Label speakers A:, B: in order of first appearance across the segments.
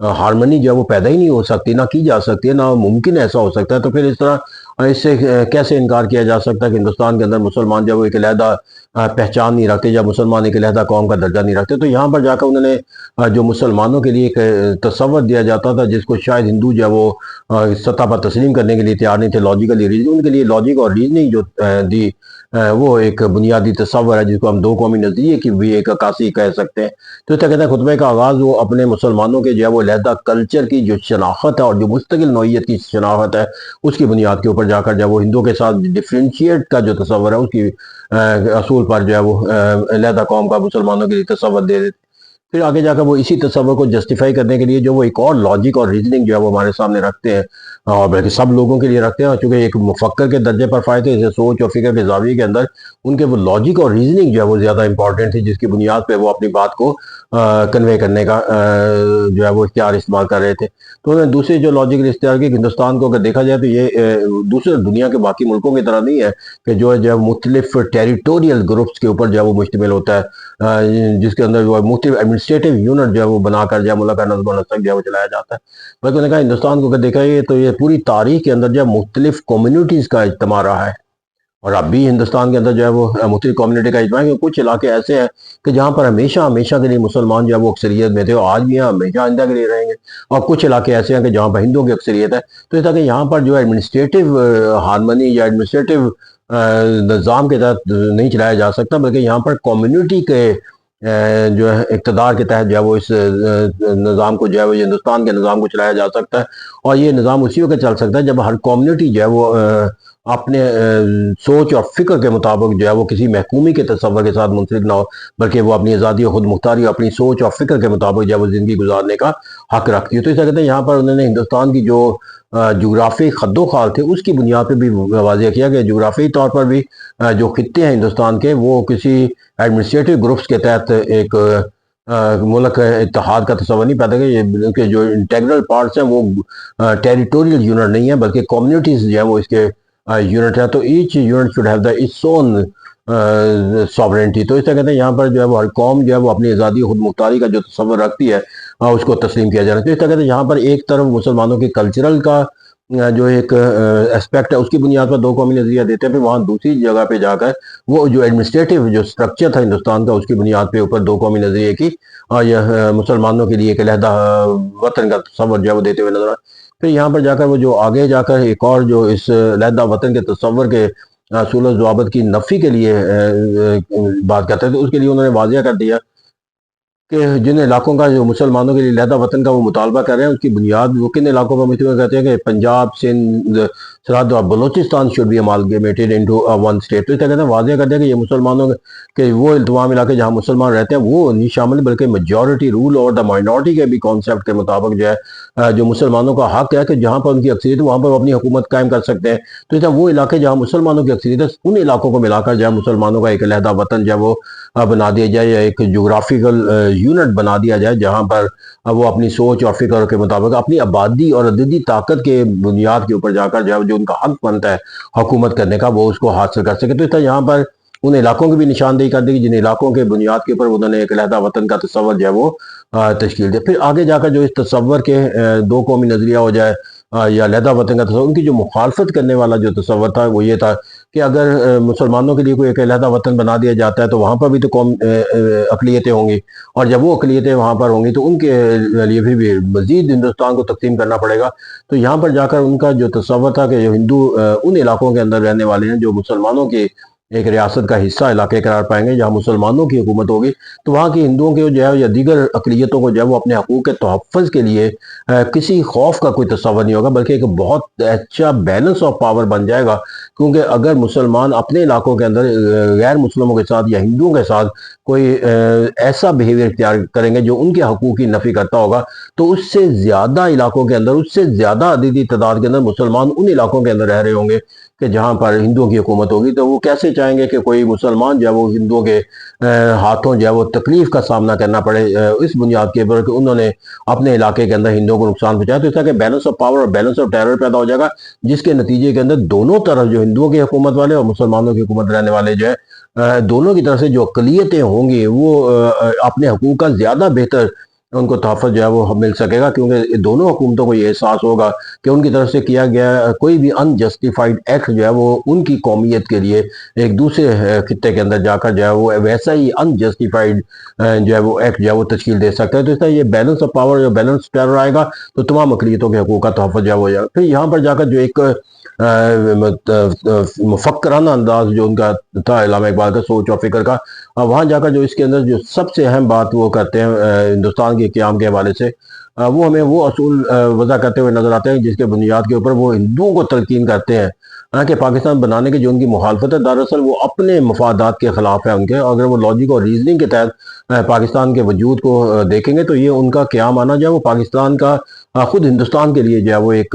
A: Harmony جو ہے وہ پیدا ہی نہیں ہو سکتی، نہ کی جا سکتی ہے، نہ ممکن ایسا ہو سکتا ہے، تو پھر اس طرح اس سے کیسے انکار کیا جا سکتا ہے کہ ہندوستان کے اندر مسلمان جو ایک علیحدہ پہچان نہیں رکھتے، یا مسلمان ایک علیحدہ قوم کا درجہ نہیں رکھتے؟ تو یہاں پر جا کر انہوں نے جو مسلمانوں کے لیے ایک تصور دیا جاتا تھا، جس کو شاید ہندو جو ہے وہ سطح پر تسلیم کرنے کے لیے تیار نہیں تھے، لاجیکلی ریزننگ، ان کے لیے لاجک اور ریزننگ جو دی وہ ایک بنیادی تصور ہے، جس کو ہم دو قومی نظریے کی بھی ایک عکاسی کہہ سکتے ہیں۔ تو اس طرح کہتے ہیں خطبے کا آغاز وہ اپنے مسلمانوں کے جو ہے وہ علیحدہ کلچر کی جو شناخت ہے اور جو مستقل نوعیت کی شناخت ہے، اس کی بنیاد کے اوپر جا کر جب وہ ہندوؤں کے ساتھ ڈفرینشیٹ کا جو تصور ہے، اس کی اصول پر جو ہے وہ علیحدہ قوم کا مسلمانوں کے لیے تصور دے دیتے۔ پھر آگے جا کر وہ اسی تصور کو جسٹیفائی کرنے کے لیے جو وہ ایک اور لاجک اور ریزننگ جو ہے وہ ہمارے سامنے رکھتے ہیں، اور بلکہ سب لوگوں کے لیے رکھتے ہیں، اور چونکہ ایک مفکر کے درجے پر فائدے اسے سوچ اور فکر کے زاویے کے اندر ان کے وہ لاجک اور ریزننگ جو ہے وہ زیادہ امپورٹنٹ تھی، جس کی بنیاد پہ وہ اپنی بات کو کنوے کرنے کا جو ہے وہ اختیار استعمال کر رہے تھے۔ تو انہوں نے دوسری جو لاجک اختیار کی کہ ہندوستان کو اگر دیکھا جائے تو یہ دوسرے دنیا کے باقی ملکوں کی طرح نہیں ہے کہ جو ہے مختلف ٹیریٹوریل گروپس کے اوپر جو ہے وہ مشتمل ہوتا ہے، جس کے اندر جو ہے مختلف ایڈمنسٹریٹو یونٹ جو ہے وہ بنا کر جو ہے ملک کا نظم و نسق جو ہے وہ چلایا جاتا ہے۔ بلکہ انہوں نے کہا ہندوستان کو اگر دیکھا جائے تو یہ پوری تاریخ کے اندر جو ہے مختلف کمیونٹیز کا اجتماع رہا ہے، اور اب بھی ہندوستان کے اندر جو ہے وہ مختلف کمیونٹی کا اجتماع ہے، کہ کچھ علاقے ایسے ہیں کہ جہاں پر ہمیشہ کے لیے مسلمان جو ہے وہ اکثریت میں تھے، اور آج بھی ہمیشہ آئندہ کے لیے رہیں گے، اور کچھ علاقے ایسے ہیں کہ جہاں پر ہندوؤں کی اکثریت ہے۔ تو اس طرح کہ یہاں پر جو ایڈمنسٹریٹو ہارمنی یا ایڈمنسٹریٹو نظام کے تحت نہیں چلایا جا سکتا، بلکہ یہاں پر کمیونٹی کے جو ہے اقتدار کے تحت جو ہے وہ اس نظام کو جو ہے وہ ہندوستان کے نظام کو چلایا جا سکتا ہے، اور یہ نظام اسی وقت چل سکتا ہے جب ہر کمیونٹی جو ہے وہ اپنے سوچ اور فکر کے مطابق جو ہے وہ کسی محکومی کے تصور کے ساتھ منسلک نہ ہو، بلکہ وہ اپنی آزادی و خود مختاری اور اپنی سوچ اور فکر کے مطابق جو ہے وہ زندگی گزارنے کا حق رکھتی ہے۔ تو اس طرح کہتے ہیں یہاں پر انہوں نے ہندوستان کی جو جغرافی خد و خال تھے، اس کی بنیاد پہ بھی واضح کیا کہ جغرافی طور پر بھی جو خطے ہیں ہندوستان کے، وہ کسی ایڈمنسٹریٹو گروپس کے تحت ایک ملک اتحاد کا تصور نہیں پیدا کیا، بلکہ جو انٹیگرل پارٹس ہیں وہ ٹیریٹوریل یونٹ نہیں ہیں، بلکہ کمیونٹیز جو ہیں وہ اس کے یونٹ ہے، تو each unit should have the its own sovereignty. تو اس طرح کہتے ہیں یہاں پر جو ہے وہ ہر قوم جو ہے وہ اپنی آزادی خود مختاری کا جو تصور رکھتی ہے اس کو تسلیم کیا جانا ہے۔ تو اس طرح کہتے ہیں یہاں پر ایک طرف مسلمانوں کے کلچرل کا جو ایک اسپیکٹ ہے، اس کی بنیاد پر دو قومی نظریہ دیتے ہیں، پھر وہاں دوسری جگہ پہ جا کر وہ جو ایڈمنسٹریٹو جو سٹرکچر تھا ہندوستان کا، اس کی بنیاد پہ اوپر دو قومی نظریے کی یہ مسلمانوں کے لیے ایک علیحدہ وطن کا تصور جو ہے وہ دیتے ہوئے نظر آئے۔ پھر یہاں پر جا کر وہ جو آگے جا کر ایک اور جو اس علیحدہ وطن کے تصور کے اصول و ضوابط کی نفی کے لیے بات کرتے ہیں، تو اس کے لیے انہوں نے واضح کر دیا کہ جن علاقوں کا جو مسلمانوں کے لیے علیحدہ وطن کا وہ مطالبہ کر رہے ہیں، اس کی بنیاد وہ کن علاقوں پر مشتمل کہتے ہیں کہ پنجاب، سندھ، سرحد اور Balochistan should be amalgamated into one state. تو اس طرح کہتے ہیں واضح کر دیا کہ یہ مسلمانوں کے وہ تمام علاقے جہاں مسلمان رہتے ہیں وہ نہیں شامل، بلکہ میجورٹی رول اور دا مائنورٹی کے بھی کانسیپٹ کے مطابق جو ہے جو مسلمانوں کا حق ہے کہ جہاں پر ان کی اکثریت وہاں پر وہ اپنی حکومت قائم کر سکتے ہیں۔ تو اس طرح وہ علاقے جہاں مسلمانوں کی اکثریت ہے، ان علاقوں کو ملا کر جو ہے مسلمانوں کا ایک علیحدہ وطن جو ہے وہ بنا دیا جائے، یا ایک جغرافیکل یونٹ بنا دیا جائے، جہاں پر وہ اپنی سوچ اور فکر کے مطابق اپنی آبادی اور عددی طاقت کے بنیاد کے اوپر جا کر جو ان کا حق بنتا ہے حکومت کرنے کا، وہ اس کو حاصل کر سکے۔ تو اس طرح یہاں پر ان علاقوں کی بھی نشاندہی کر دی کہ جن علاقوں کے بنیاد کے اوپر انہوں نے ایک علیحدہ وطن کا تصور جو ہے وہ تشکیل دیا۔ پھر آگے جا کر جو اس تصور کے دو قومی نظریہ ہو جائے یا علیحدہ وطن کا تصور، ان کی جو مخالفت کرنے والا جو تصور تھا وہ یہ تھا کہ اگر مسلمانوں کے لیے کوئی ایک علیحدہ وطن بنا دیا جاتا ہے تو وہاں پر بھی تو قوم اقلیتیں ہوں گی، اور جب وہ اقلیتیں وہاں پر ہوں گی تو ان کے لیے بھی مزید ہندوستان کو تقسیم کرنا پڑے گا۔ تو یہاں پر جا کر ان کا جو تصور تھا کہ جو ہندو ان علاقوں کے اندر رہنے والے ہیں جو مسلمانوں کی ایک ریاست کا حصہ علاقے قرار پائیں گے، جہاں مسلمانوں کی حکومت ہوگی، تو وہاں کی ہندوؤں کے جو ہے یا دیگر اقلیتوں کو جو ہے وہ اپنے حقوق کے تحفظ کے لیے کسی خوف کا کوئی تصور نہیں ہوگا، بلکہ ایک بہت اچھا بیلنس آف پاور بن جائے گا۔ کیونکہ اگر مسلمان اپنے علاقوں کے اندر غیر مسلموں کے ساتھ یا ہندوؤں کے ساتھ کوئی ایسا بیہیویئر اختیار کریں گے جو ان کے حقوق کی نفی کرتا ہوگا، تو اس سے زیادہ علاقوں کے اندر، اس سے زیادہ عددی تعداد کے اندر مسلمان ان علاقوں کے اندر رہ رہے ہوں گے کہ جہاں پر ہندوؤں کی حکومت ہوگی۔ تو وہ کیسے چاہیں گے کہ کوئی مسلمان جو ہے وہ ہندوؤں کے ہاتھوں جو ہے وہ تکلیف کا سامنا کرنا پڑے اس بنیاد کے اوپر کہ انہوں نے اپنے علاقے کے اندر ہندوؤں کو نقصان پہنچایا۔ تو اس طرح کہ بیلنس آف پاور اور بیلنس آف ٹیرر پیدا ہو جائے گا، جس کے نتیجے کے اندر دونوں طرف جو ہندوؤں کی حکومت والے اور مسلمانوں کی حکومت رہنے والے جو ہے دونوں کی طرف سے جو اقلیتیں ہوں گی وہ اپنے حقوق کا زیادہ بہتر ان کو تحفظ جو ہے وہ مل سکے گا، کیونکہ دونوں حکومتوں کو یہ احساس ہوگا کہ ان کی طرف سے کیا گیا کوئی بھی ان جسٹیفائڈ ایکٹ جو ہے وہ ان کی قومیت کے لیے ایک دوسرے خطے کے اندر جا کر جو ہے وہ ویسا ہی ان جسٹیفائڈ جو ہے وہ ایکٹ جو ہے وہ تشکیل دے سکتا ہے۔ تو اس طرح یہ بیلنس آف پاور، جو بیلنس ٹیرر آئے گا تو تمام اقلیتوں کے حقوق کا تحفظ جو ہے وہ ہو جائے گا۔ پھر یہاں پر جا کر جو ایک مفکرانہ انداز جو ان کا تھا، علامہ اقبال کا سوچ اور فکر کا، وہاں جا کر جو اس کے اندر جو سب سے اہم بات وہ کرتے ہیں ہندوستان کے قیام کے حوالے سے، وہ ہمیں وہ اصول وضع کرتے ہوئے نظر آتے ہیں جس کے بنیاد کے اوپر وہ ہندوؤں کو تلقین کرتے ہیں کہ پاکستان بنانے کی جو ان کی مخالفت ہے، دراصل وہ اپنے مفادات کے خلاف ہے ان کے، اور اگر وہ لاجک اور ریزننگ کے تحت پاکستان کے وجود کو دیکھیں گے تو یہ ان کا قیام آنا جو ہے وہ پاکستان کا خود ہندوستان کے لیے جو ہے وہ ایک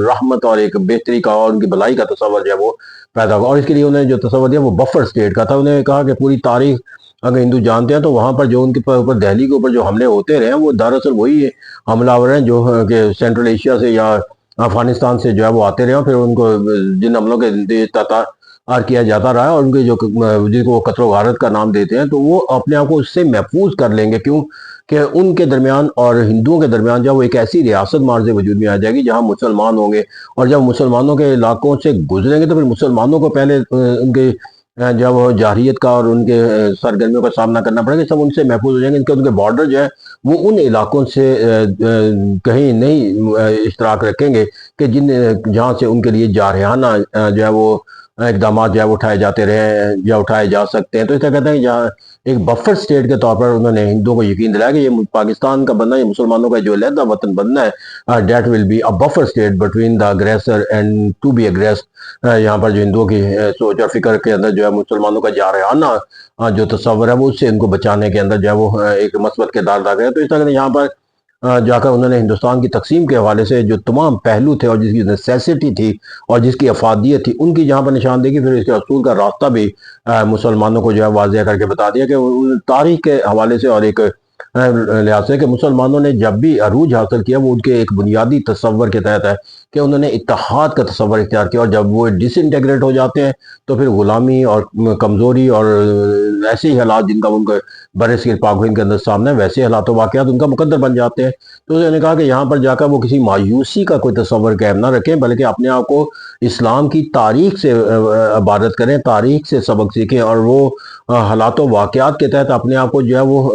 A: رحمت اور ایک بہتری کا اور ان کی بھلائی کا تصور جو ہے وہ پیدا ہوگا۔ اور اس کے لیے انہیں جو تصور دیا وہ بفر سٹیٹ کا تھا۔ انہیں کہا کہ پوری تاریخ اگر ہندو جانتے ہیں تو وہاں پر جو ان کے اوپر دہلی کے اوپر جو حملے ہوتے رہے ہیں وہ دراصل وہی حملہ آور ہیں جو کہ سینٹرل ایشیا سے یا افغانستان سے جو ہے وہ آتے رہے ہیں، پھر ان کو جن حملوں کے تحت کیا جاتا رہا ہے، اور ان کے جو جن کو وہ قتل و غارت کا نام دیتے ہیں، تو وہ اپنے آپ کو اس سے محفوظ کر لیں گے۔ کیوں کہ ان کے درمیان اور ہندوؤں کے درمیان جب وہ ایک ایسی ریاست مارز وجود میں آ جائے گی جہاں مسلمان ہوں گے، اور جب مسلمانوں کے علاقوں سے گزریں گے تو پھر مسلمانوں کو پہلے ان کے جب جارحیت کا اور ان کے سرگرمیوں کا سامنا کرنا پڑے گا، سب ان سے محفوظ ہو جائیں گے، ان کے بارڈر جو ہے وہ ان علاقوں سے کہیں نہیں اشتراک رکھیں گے کہ جہاں سے ان کے لیے جارحانہ جو ہے وہ اقدامات جو ہے وہ اٹھائے جاتے رہے ہیں یا اٹھائے جا سکتے ہیں۔ تو اس طرح کہتے ہیں کہ جہاں ایک بفر سٹیٹ کے طور پر انہوں نے ہندوؤں کو یقین دلایا کہ یہ پاکستان کا بننا، یہ مسلمانوں کا جو علیحدہ وطن بننا ہے، that will be a buffer state between the aggressor and to be aggressed. یہاں پر جو ہندوؤں کی سوچ اور فکر کے اندر جو ہے مسلمانوں کا جارحانہ جو تصور ہے وہ اس سے ان کو بچانے کے اندر جو ہے وہ ایک مثبت کردار ادا کرے۔ تو اس طرح یہاں پر جا کر انہوں نے ہندوستان کی تقسیم کے حوالے سے جو تمام پہلو تھے اور جس کی نیسیسٹی تھی اور جس کی افادیت تھی ان کی جہاں پر نشاندہی، پھر اس کے اصول کا راستہ بھی مسلمانوں کو جو ہے واضح کر کے بتا دیا کہ تاریخ کے حوالے سے اور ایک لحاظ سے کہ مسلمانوں نے جب بھی عروج حاصل کیا وہ ان کے ایک بنیادی تصور کے تحت ہے کہ انہوں نے اتحاد کا تصور اختیار کیا، اور جب وہ ڈس انٹیگریٹ ہو جاتے ہیں تو پھر غلامی اور کمزوری اور ایسے ہی حالات جن کا ان کو برصغیر پاک و ہند کے اندر سامنے ہے، ویسے حالات و واقعات ان کا مقدر بن جاتے ہیں۔ تو انہوں نے کہا کہ یہاں پر جا کر وہ کسی مایوسی کا کوئی تصور قائم نہ رکھیں، بلکہ اپنے آپ کو اسلام کی تاریخ سے عبادت کریں، تاریخ سے سبق سیکھیں، اور وہ حالات و واقعات کے تحت اپنے آپ کو جو ہے وہ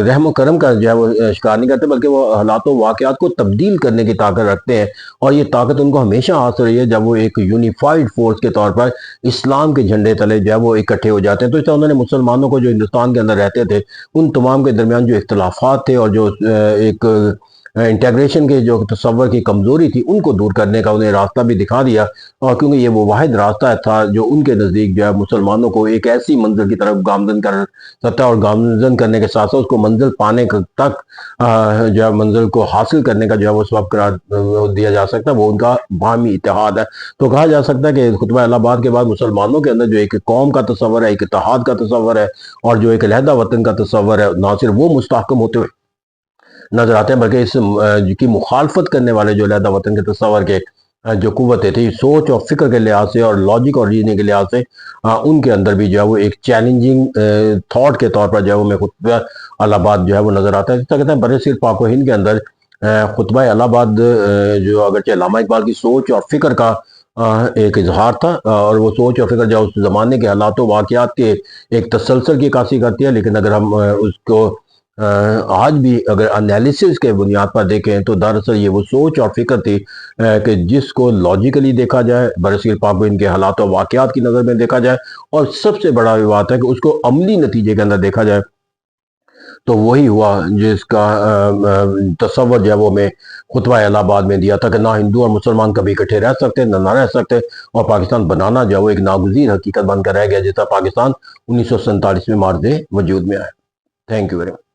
A: رحم و کرم کا جو ہے وہ شکار نہیں کرتے، بلکہ وہ حالات و واقعات کو تبدیل کرنے کی طاقت رکھتے ہیں، اور یہ طاقت ان کو ہمیشہ حاصل رہی ہے جب وہ ایک یونیفائڈ فورس کے طور پر اسلام کے جھنڈے تلے جو ہے وہ اکٹھے ہو جاتے ہیں۔ تو اس طرح انہوں نے مسلمانوں کو جو ہندوستان کے اندر رہتے تھے ان تمام کے درمیان جو اختلافات تھے اور جو ایک انٹیگریشن کے جو تصور کی کمزوری تھی ان کو دور کرنے کا انہیں راستہ بھی دکھا دیا، اور کیونکہ یہ وہ واحد راستہ تھا جو ان کے نزدیک جو ہے مسلمانوں کو ایک ایسی منزل کی طرف گامزن کر سکتا ہے، اور گامزن کرنے کے ساتھ ساتھ اس کو منزل پانے تک جو ہے منزل کو حاصل کرنے کا جو ہے وہ سبب قرار دیا جا سکتا ہے، وہ ان کا باہمی اتحاد ہے۔ تو کہا جا سکتا ہے کہ خطبہ الہ آباد کے بعد مسلمانوں کے اندر جو ایک قوم کا تصور ہے، ایک اتحاد کا تصور ہے، اور جو ایک علیحدہ وطن کا تصور ہے، نہ صرف وہ مستحکم ہوتے ہوئے نظر آتے ہیں بلکہ اس کی مخالفت کرنے والے جو علیحدہ وطن کے تصور کے جو قوتیں تھی سوچ اور فکر کے لحاظ سے اور لاجک اور ریزننگ کے لحاظ سے ان کے اندر بھی جو ہے وہ ایک چیلنجنگ تھاٹ کے طور پر جو ہے وہ میں خطبہ الہ آباد جو ہے وہ نظر آتا ہے۔ جس طرح کہتے ہیں برصغیر پاک و ہند کے اندر خطبہ الہ آباد جو اگرچہ علامہ اقبال کی سوچ اور فکر کا ایک اظہار تھا، اور وہ سوچ اور فکر جو اس زمانے کے حالات و واقعات کے ایک تسلسل کی عکاسی کرتی ہے، لیکن اگر ہم اس کو آج بھی اگر انالیسس کے بنیاد پر دیکھیں تو دراصل یہ وہ سوچ اور فکر تھی کہ جس کو لاجیکلی دیکھا جائے، برصغیر پاک و ہند کے حالات و واقعات کی نظر میں دیکھا جائے، اور سب سے بڑا بات ہے کہ اس کو عملی نتیجے کے اندر دیکھا جائے، تو وہی ہوا جس کا تصور جو ہے وہ میں خطبہ الہ آباد میں دیا تھا کہ نہ ہندو اور مسلمان کبھی اکٹھے رہ سکتے، نہ رہ سکتے، اور پاکستان بنانا جو ہے وہ ایک ناگزیر حقیقت بن کر رہ گیا جس طرح پاکستان 1947 میں مارز وجود میں آیا۔ Thank you very much.